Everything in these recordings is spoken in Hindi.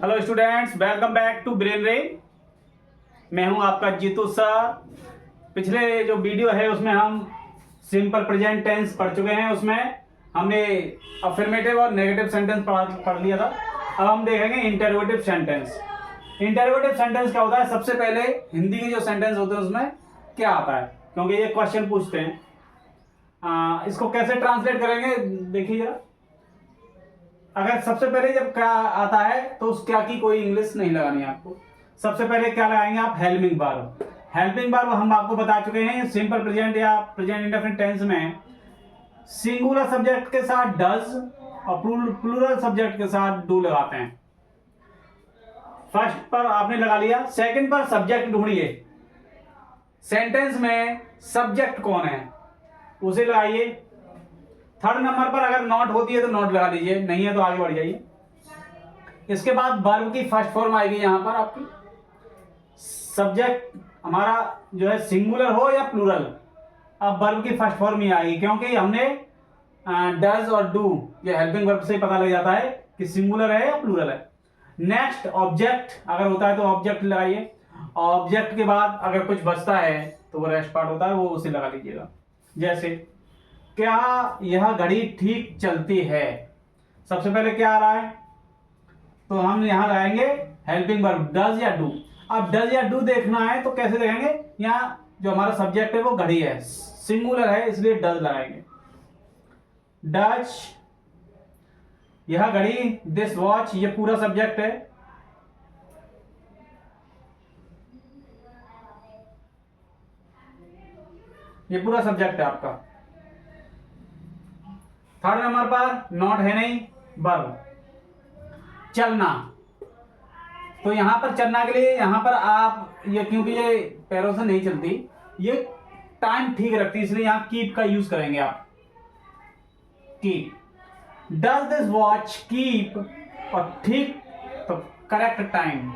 Hello students, welcome back to Brain Ray. मैं हूं आपका जीतू सर। पिछले जो वीडियो है उसमें हम सिंपल प्रेजेंट टेंस पढ़ चुके हैं। उसमें हमने अफर्मेटिव और नेगेटिव सेंटेंस पढ़ लिया था। अब हम देखेंगे इंटरोगेटिव सेंटेंस। इंटरोगेटिव सेंटेंस क्या होता है? सबसे पहले हिंदी के जो सेंटेंस होते हैं उसमें क्या आता है, क्योंकि ये क्वेश्चन पूछते हैं। इसको कैसे ट्रांसलेट करेंगे देखिए जरा। अगर सबसे पहले जब क्या आता है तो उस क्या की कोई इंग्लिश नहीं लगानी है आपको। सबसे पहले क्या लगाएंगे आप? Helping verb. हेल्पिंग वर्ब हम आपको बता चुके हैं सिंपल प्रेजेंट या प्रेजेंट इंडेफिनिट टेंस में सिंगुलर सब्जेक्ट के साथ डज और प्लूरल सब्जेक्ट के साथ डू लगाते हैं। फर्स्ट पर आपने लगा लिया, सेकंड पर सब्जेक्ट ढूंढिए। सेंटेंस में सब्जेक्ट कौन है उसे लगाइए। थर्ड नंबर पर अगर नॉट होती है तो नॉट लगा लीजिए, नहीं है तो आगे बढ़ जाइए। इसके बाद वर्ब की फर्स्ट फॉर्म आएगी यहां पर आपकी। सब्जेक्ट हमारा जो है सिंगुलर हो या प्लूरल, अब वर्ब की फर्स्ट फॉर्म ही आएगी, क्योंकि हमने डज और डू ये हेल्पिंग वर्ब से पता लग जाता है कि सिंगुलर है या प्लूरल है। नेक्स्ट ऑब्जेक्ट अगर होता है तो ऑब्जेक्ट लगाइए। ऑब्जेक्ट के बाद अगर कुछ बचता है तो वो रेस्ट पार्ट होता है, वो उसे लगा लीजिएगा। जैसे क्या यह घड़ी ठीक चलती है, सबसे पहले क्या आ रहा है तो हम यहां लगाएंगे हेल्पिंग वर्ब डज या डू। अब डज या डू देखना है तो कैसे देखेंगे? यहां जो हमारा सब्जेक्ट है वो घड़ी है, सिंगुलर है, इसलिए डज लगाएंगे। डज यह घड़ी, दिस वॉच ये पूरा सब्जेक्ट है। ये पूरा सब्जेक्ट है आपका। थर्ड नंबर पर नॉट है नहीं, वर्ब। चलना, तो यहां पर चलना के लिए यहां पर आप ये, क्योंकि ये पैरों से नहीं चलती, ये टाइम ठीक रखती, इसलिए यहां कीप का यूज करेंगे आप। Keep, does this watch keep, और ठीक तो करेक्ट टाइम।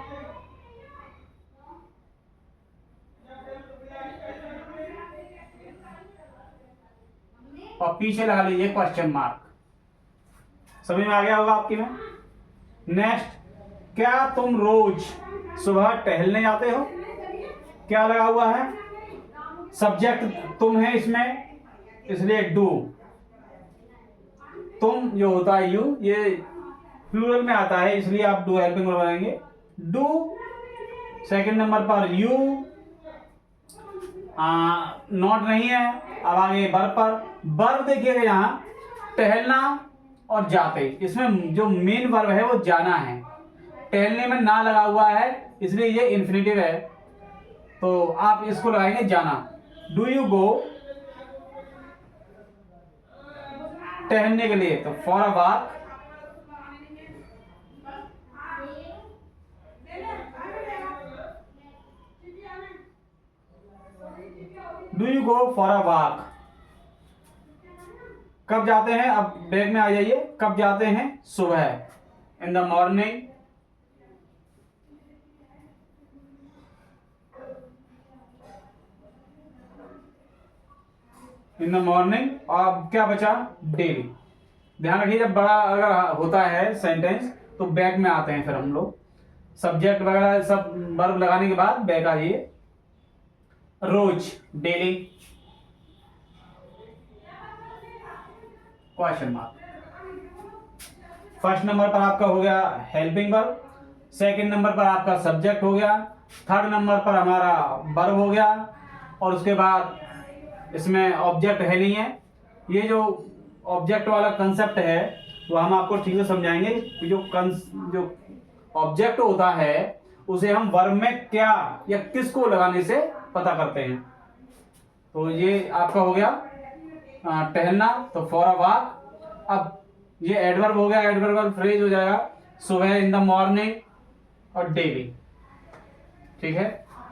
और पीछे लगा लीजिए क्वेश्चन मार्क। समझ में आ गया होगा आपकी में। नेक्स्ट, क्या तुम रोज सुबह टहलने जाते हो? क्या लगा हुआ है? सब्जेक्ट तुम है इसमें, इसलिए डू। तुम जो होता है यू, ये प्लूरल में आता है, इसलिए आप डू हेल्पिंग वर्ब बनाएंगे। डू सेकंड नंबर पर यू, नॉट नहीं है। अब आगे वर्ब पर। वर्ब देखिएगा यहां टहलना और जाते, इसमें जो मेन वर्ब है वो जाना है। टहलने में ना लगा हुआ है इसलिए ये इन्फिनेटिव है, तो आप इसको लगाएंगे जाना। डू यू गो टहलने के लिए, तो for a walk. Do you go for a walk, कब जाते हैं? अब बैग में आ जाइए, कब जाते हैं? सुबह, in the morning. In the morning. अब क्या बचा? डेली। ध्यान रखिए जब बड़ा अगर होता है सेंटेंस तो बैक में आते हैं, फिर हम लोग सब्जेक्ट वगैरह सब वर्ब लगाने के बाद बैक आ जाइए। रोज, daily, question mark. First number पर आपका हो गया हेल्पिंग वर्ब, सेकंड नंबर पर आपका सब्जेक्ट हो गया, थर्ड नंबर पर हमारा वर्ब हो गया, और उसके बाद इसमें ऑब्जेक्ट है नहीं है। ये जो ऑब्जेक्ट वाला कंसेप्ट है वो हम आपको ठीक से समझाएंगे कि जो ऑब्जेक्ट होता है उसे हम वर्ब में क्या या किसको लगाने से पता करते हैं। तो ये आपका हो गया टहलना, तो फॉर अ वॉक। अब ये एडवर्ब हो गया, एडवर्बल फ्रेज हो जाएगा सुबह, इन द मॉर्निंग, और डेली। ठीक है।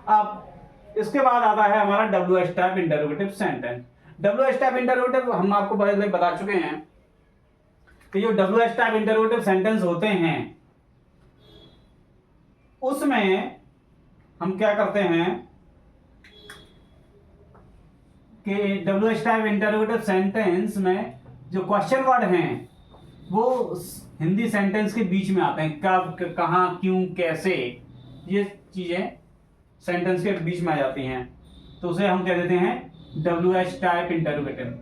अब इसके बाद आता है हमारा W step interrogative sentence. W step interrogative हम आपको पहले बता चुके हैं कि जो डब्ल्यू स्टेप इंटरोगेटिव सेंटेंस होते हैं उसमें हम क्या करते हैं कि डब्ल्यू स्टेप इंटरोगेटिव सेंटेंस में जो क्वेश्चन वर्ड हैं वो हिंदी सेंटेंस के बीच में आते हैं, कब, कहाँ, क्यों, कैसे, ये चीजें सेंटेंस के बीच में आ जाती हैं, तो उसे हम कह देते हैं WH टाइप इंटरोगेटिव।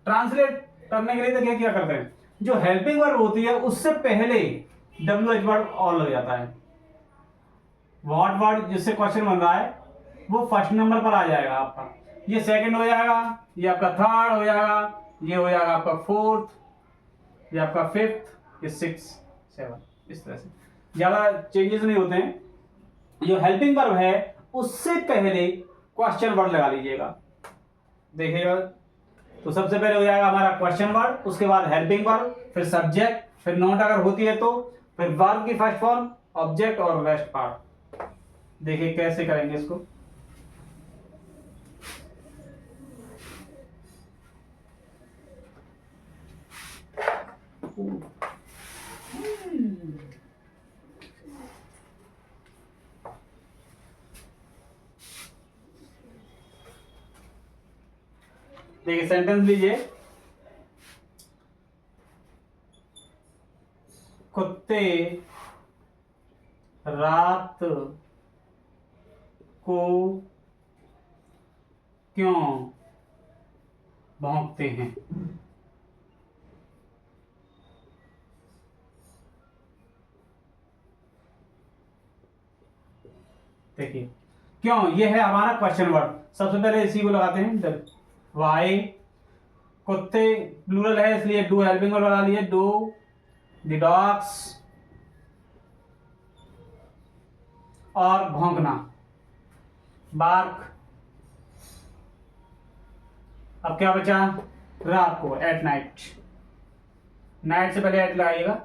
ट्रांसलेट करने के लिए तो क्या क्या करते हैं, जो हेल्पिंग वर्ब होती है उससे पहले WH वर्ड और लग जाता है। व्हाट वर्ड जिससे क्वेश्चन बन रहा है वो फर्स्ट नंबर पर आ जाएगा आपका, ये सेकंड हो जाएगा, ये आपका थर्ड हो जाएगा, ये हो जाएगा आपका फोर्थ, ये आपका फिफ्थ, ये सिक्स, सेवन, इस तरह से ज्यादा चेंजेस नहीं होते हैं। जो हेल्पिंग वर्ब है उससे पहले क्वेश्चन वर्ड लगा लीजिएगा, देखिएगा। तो सबसे पहले हो जाएगा हमारा क्वेश्चन वर्ड, उसके बाद हेल्पिंग वर्ब, फिर सब्जेक्ट, फिर नोट अगर होती है तो, फिर वर्ब की फर्स्ट फॉर्म, ऑब्जेक्ट और रेस्ट पार्ट। देखिए कैसे करेंगे इसको। देखिए सेंटेंस लीजिए, कुत्ते रात को क्यों भौंकते हैं। देखिए क्यों, ये है हमारा क्वेश्चन वर्ड। सबसे पहले इसी को लगाते हैं, वाई। कुत्ते प्लूरल है इसलिए डू हेल्पिंग वर्ब लगा लिए, डू द डॉग्स, और भौंकना बार्क। अब क्या बचा, रात को, एट नाइट। नाइट से पहले एट लगाइएगा।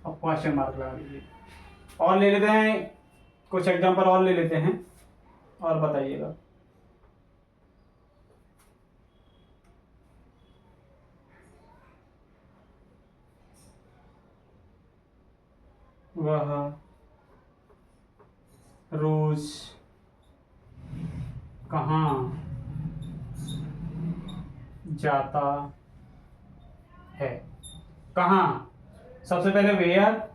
और क्वेश्चन मार्क लगा लीजिए। और ले लेते हैं कुछ एग्जांपल और ले लेते हैं और बताइएगा। वह रोज कहाँ जाता है। कहाँ, सबसे पहले वेयर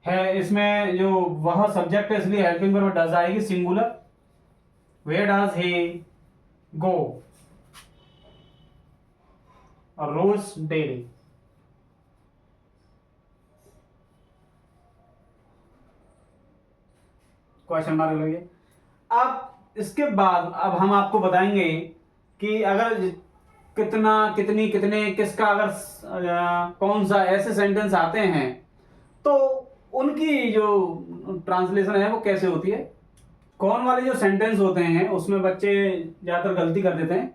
है, इसमें जो वह सब्जेक्ट है इसलिए हेल्पिंग वर्ब डज आएगी सिंगुलर। वेयर डज ही गो, और रोज डेली। क्वेश्चन मार्क लगे। अब इसके बाद अब हम आपको बताएंगे कि अगर कितना, कितनी, कितने, किसका, अगर कौन सा ऐसे सेंटेंस आते हैं तो उनकी जो ट्रांसलेशन है वो कैसे होती है। कौन वाले जो सेंटेंस होते हैं उसमें बच्चे ज्यादातर गलती कर देते हैं।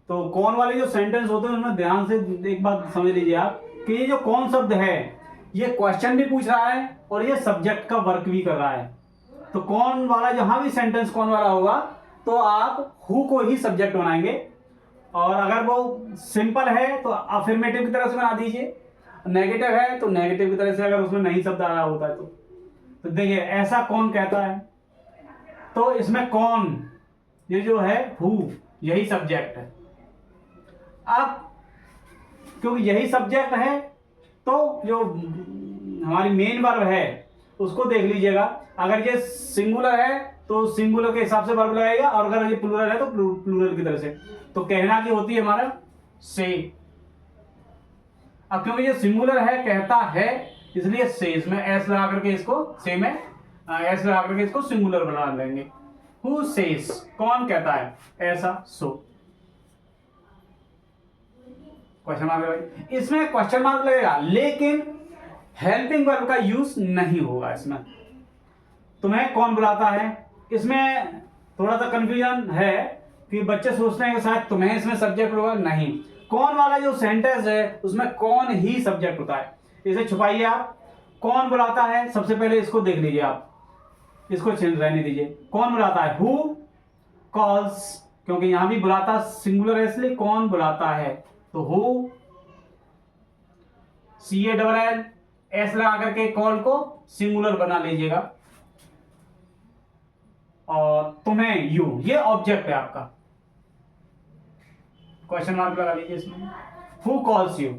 तो कौन वाले जो सेंटेंस होते हैं उनमें ध्यान से एक बात समझ लीजिए आप कि ये जो कौन शब्द है ये क्वेश्चन भी पूछ रहा है और ये सब्जेक्ट का वर्क भी कर रहा है। तो कौन वाला, जहां भी सेंटेंस कौन वाला होगा तो आप हु को ही सब्जेक्ट बनाएंगे, और अगर वो सिंपल है तो अफर्मेटिव की तरह से बना दीजिए, नेगेटिव है तो नेगेटिव की तरह से, अगर उसमें नहीं शब्द आ रहा होता है तो देखिए ऐसा कौन कहता है, तो इसमें कौन, ये जो है हु, यही सब्जेक्ट है। अब क्योंकि यही सब्जेक्ट है तो जो हमारी मेन वर्ब है उसको देख लीजिएगा। अगर ये सिंगुलर है तो सिंगुलर के हिसाब से वर्ब लगाएगा, और अगर ये प्लूरल है तो प्लूरल की तरह से। तो कहना की होती है हमारा से। अब क्योंकि ये सिंगुलर है, कहता है, इसलिए से, इसमें एस लगा करके इसको से में एस लगा करके इसको सिंगुलर बना लेंगे। हु सेज, कौन कहता है, ऐसा, सो। क्वेश्चन मार्क, इसमें क्वेश्चन मार्क लगेगा लेकिन हेल्पिंग वर्ब का यूज नहीं होगा इसमें। तुम्हें कौन बुलाता है, इसमें थोड़ा सा कंफ्यूजन है कि बच्चे सोचते हैं कि शायद तुम्हें इसमें सब्जेक्ट होगा, नहीं। कौन वाला जो सेंटेंस है उसमें कौन ही सब्जेक्ट होता है, इसे छुपाइए आप। कौन बुलाता है, सबसे पहले इसको देख लीजिए आप। इसको चेंज रहने दीजिए। कौन बुलाता है? हु कॉल्स, क्योंकि यहां भी बुलाता सिंगुलर है इसलिए कौन बुलाता है, तो हु, CALL एस लगा करके कॉल को सिंगुलर बना लीजिएगा। और तुम्हें, यू, ये ऑब्जेक्ट है आपका, क्वेश्चन मार्क लगा लीजिए इसमें। हु कॉल्स यू,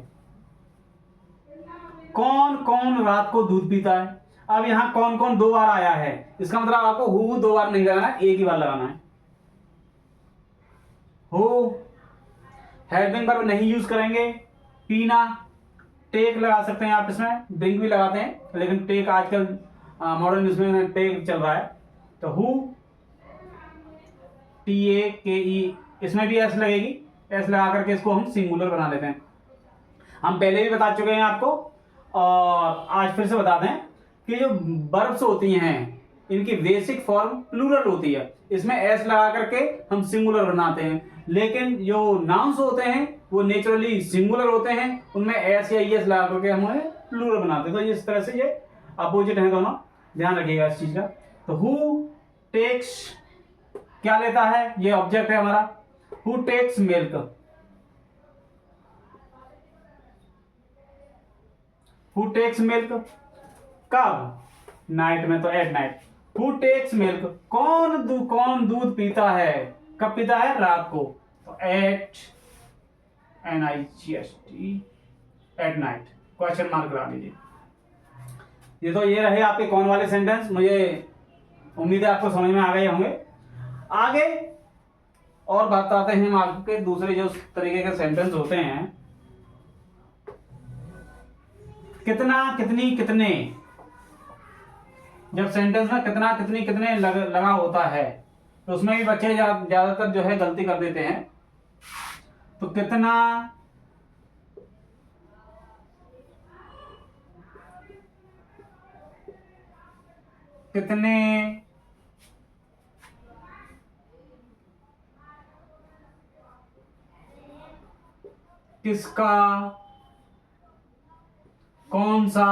कौन कौन रात को दूध पीता है। अब यहां कौन कौन दो बार आया है, इसका मतलब आपको हु दो बार नहीं लगाना, एक ही बार लगाना है। हु हेल्पिंग वर्ब नहीं यूज करेंगे। पीना, टेक लगा सकते हैं आप, इसमें ड्रिंक भी लगाते हैं लेकिन टेक आजकल मॉडर्न इसमें टेक चल रहा है। तो हु, TAKE, इसमें भी एस लगेगी, एस लगा करके इसको हम सिंगुलर बना लेते हैं। हम पहले भी बता चुके हैं आपको और आज फिर से बता दें कि जो वर्ब्स होती हैं इनकी बेसिक फॉर्म प्लूरल होती है, इसमें एस लगा करके हम सिंगुलर बनाते हैं, लेकिन जो नाउन्स होते हैं वो नेचुरली सिंगुलर होते हैं, उनमें एस या ईएस लगा करके हम उन्हें प्लूरल बनाते हैं। तो इस तरह से ये अपोजिट है दोनों, ध्यान रखिएगा इस चीज का। तो हु टेक्स क्या लेता है, ये ऑब्जेक्ट है हमारा। Who takes milk, who takes milk कब, नाइट में, तो at night. Who takes milk, कौन दूध पीता है, कब पीता है, रात को, तो at NIGHT, at night, question mark लगा लीजिए। ये रहे आपके कौन वाले सेंटेंस, मुझे उम्मीद है आपको समझ में आ गए होंगे। आगे और बात आते हैं हम आपके दूसरे जो तरीके के सेंटेंस होते हैं, कितना, कितनी, कितने। जब सेंटेंस में कितना, कितनी, कितने लगा होता है तो उसमें भी बच्चे ज्यादातर जो है गलती कर देते हैं। तो कितना, कितने, किसका, कौन सा।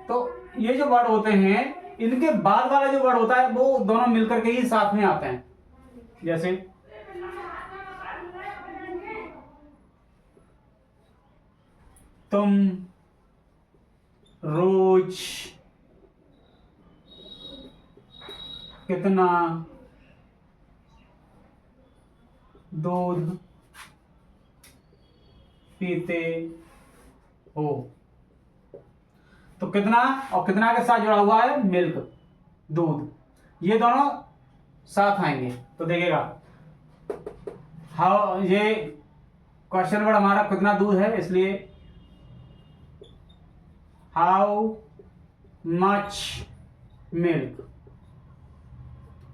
तो ये जो वर्ड होते हैं इनके बाद वाला जो वर्ड होता है वो दोनों मिलकर के ही साथ में आते हैं। जैसे तुम, रोज, कितना, दूध पीते हो। तो कितना और कितना के साथ जुड़ा हुआ है मिल्क, दूध, ये दोनों साथ आएंगे। तो देखिएगा हाउ, ये क्वेश्चन वर्ड हमारा कितना दूध है, इसलिए how much milk,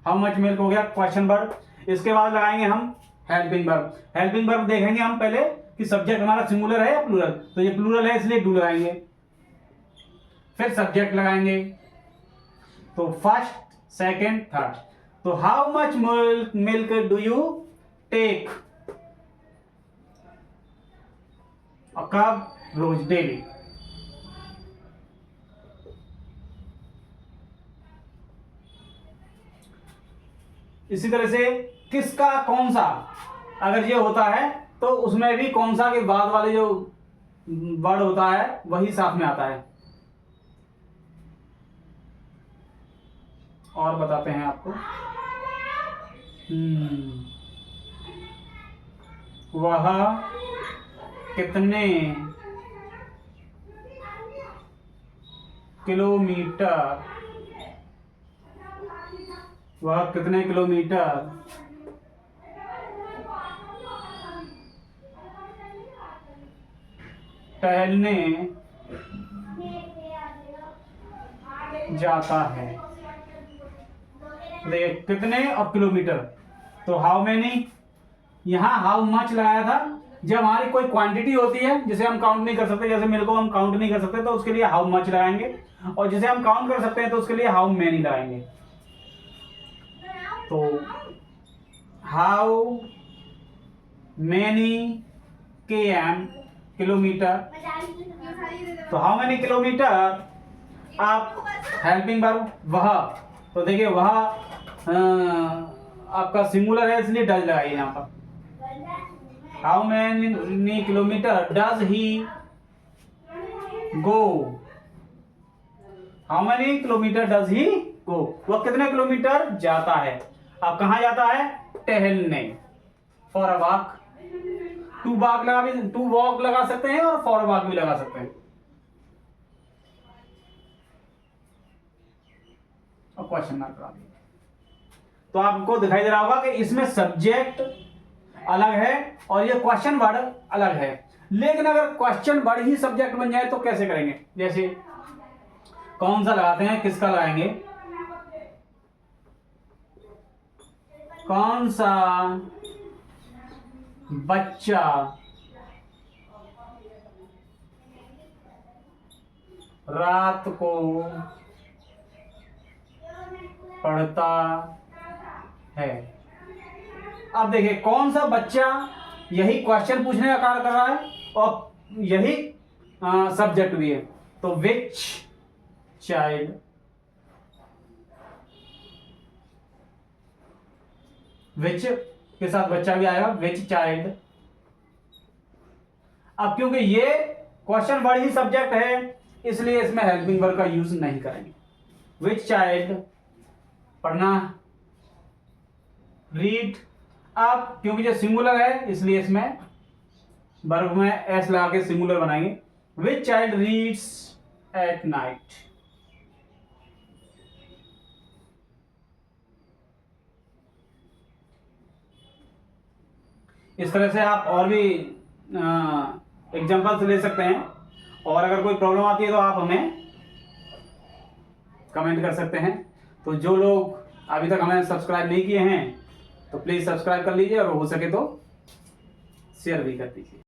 how much milk हो गया क्वेश्चन वर्ड। इसके बाद लगाएंगे हम हेल्पिंग वर्ब। हेल्पिंग वर्ब देखेंगे हम पहले कि सब्जेक्ट हमारा सिंगुलर है या प्लूरल, तो ये प्लूरल है इसलिए डू लगाएंगे, फिर सब्जेक्ट लगाएंगे, तो फर्स्ट, सेकंड, थर्ड। तो how much milk do you take, और कब, रोज, डेली। इसी तरह से किसका, कौन सा, अगर ये होता है तो उसमें भी कौन सा के बाद वाले जो वर्ड होता है वही साथ में आता है। और बताते हैं आपको, वह कितने किलोमीटर, वह कितने किलोमीटर टहलने जाता है। देखिए कितने और किलोमीटर, तो हाउ मेनी, यहां हाउ मच लगाया था जब हमारी कोई क्वांटिटी होती है जिसे हम काउंट नहीं कर सकते, जैसे मिल्क को हम काउंट नहीं कर सकते तो उसके लिए हाउ मच लगाएंगे, और जिसे हम काउंट कर सकते हैं तो उसके लिए हाउ मेनी लगाएंगे। तो हाउ मेनी km, किलोमीटर, तो हाउ मेनी किलोमीटर आप हेल्पिंग वर्ब वह, तो देखिए वह आपका सिंगुलर है इसलिए डज लगाइए यहाँ पर। How many kilometres does he go, how many kilometres does he go, वह कितने किलोमीटर जाता है। अब कहाँ जाता है, टहलने, for a walk, to walk लगा सकते हैं और फॉर अ वॉक भी लगा सकते हैं। और क्वेश्चन मार्क लगा दिया, तो आपको दिखाई दे रहा होगा कि इसमें सब्जेक्ट अलग है और ये क्वेश्चन वर्ड अलग है। लेकिन अगर क्वेश्चन वर्ड ही सब्जेक्ट बन जाए तो कैसे करेंगे, जैसे कौन सा लगाते हैं, किसका लगाएंगे, कौन सा बच्चा रात को पढ़ता है। अब देखिए कौन सा बच्चा, यही क्वेश्चन पूछने का कार्य कर रहा है और यही सब्जेक्ट भी है, तो विच चाइल्ड, विच के साथ बच्चा भी आएगा, विच चाइल्ड। अब क्योंकि ये क्वेश्चन वर्ड ही सब्जेक्ट है इसलिए इसमें हेल्पिंग वर्ब का यूज नहीं करेंगे। विच चाइल्ड पढ़ना, रीड। अब क्योंकि जो सिंगुलर है इसलिए इसमें वर्ब में एस लगा के सिंगुलर बनाएंगे। विच चाइल्ड रीड्स एट नाइट। इस तरह से आप और भी एग्जांपल्स ले सकते हैं, और अगर कोई प्रॉब्लम आती है तो आप हमें कमेंट कर सकते हैं। तो जो लोग अभी तक हमें सब्सक्राइब नहीं किए हैं तो प्लीज़ सब्सक्राइब कर लीजिए और हो सके तो शेयर भी कर दीजिए।